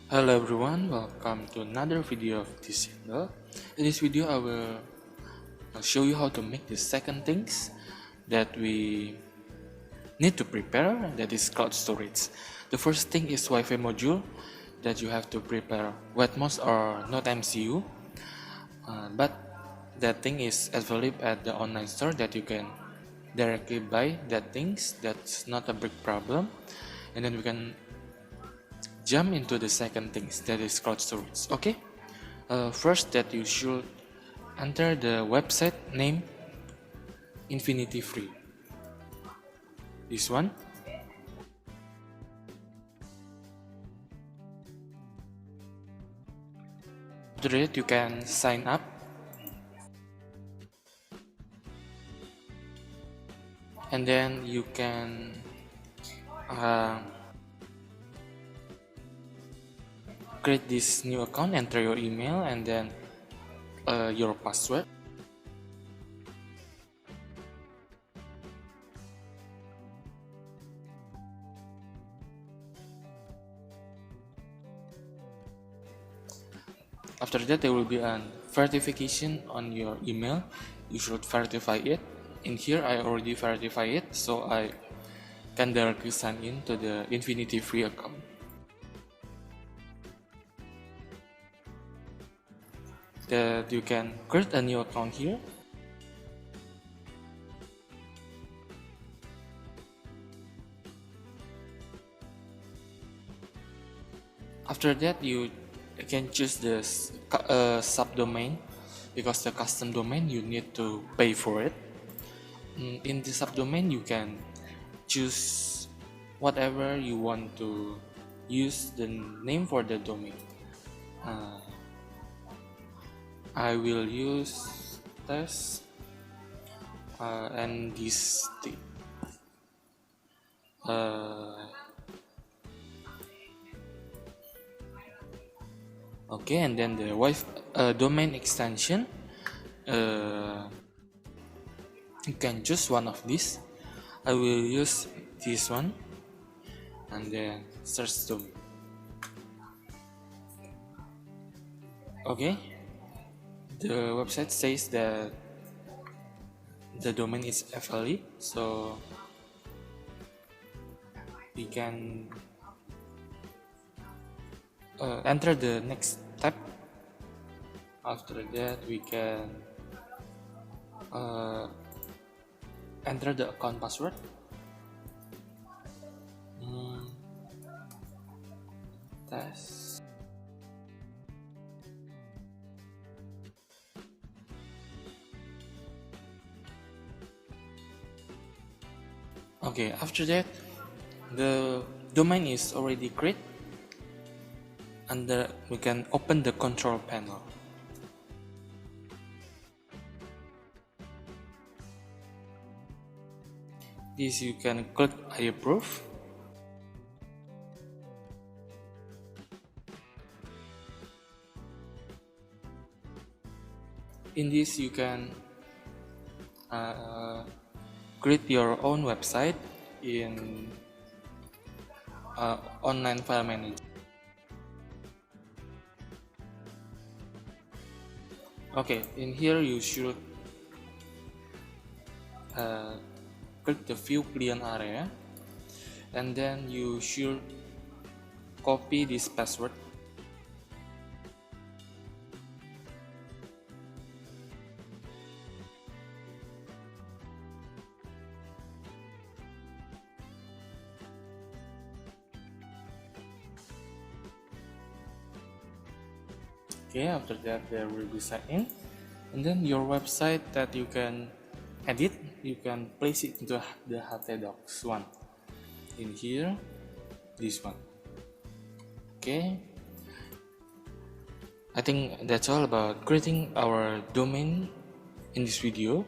Hello everyone, welcome to another video of this channel. In this video I will show you how to make the second things that we need to prepare, that is cloud storage. The first thing is Wi-Fi module that you have to prepare Wemos or NodeMCU, but that thing is available at the online store that you can directly buy that things. That's not a big problem. And then we can jump into the second things, that is cloud storage. Okay, first that you should enter the website name InfinityFree, this one. After that you can sign up, and then you can create this new account, enter your email and then your password. After that there will be a verification on your email. You should verify it. In here I already verified it, so I can directly sign in to the InfinityFree account. That you can create a new account here. After that you can choose the subdomain, because the custom domain you need to pay for it. In the subdomain you can choose whatever you want to use the name for the domain. I will use test and this thing. Okay, and then the Wi-Fi domain extension. You can choose one of these. I will use this one, and then search domain. Okay, the website says that the domain is FLE, so we can enter the next tab. After that we can enter the account password. Test. Okay, after that the domain is already created, and we can open the control panel. This you can click I approve. In this you can create your own website in online file manager. Okay, in here you should click the view client area, and then you should copy this password. Okay, after that there will be sign in, and then your website that you can edit, you can place it into the htdocs one. In here, this one. Okay, I think that's all about creating our domain in this video.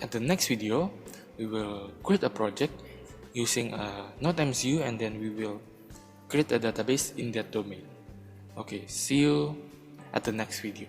At the next video we will create a project using a NodeMCU, and then we will create a database in that domain. Okay, see you at the next video.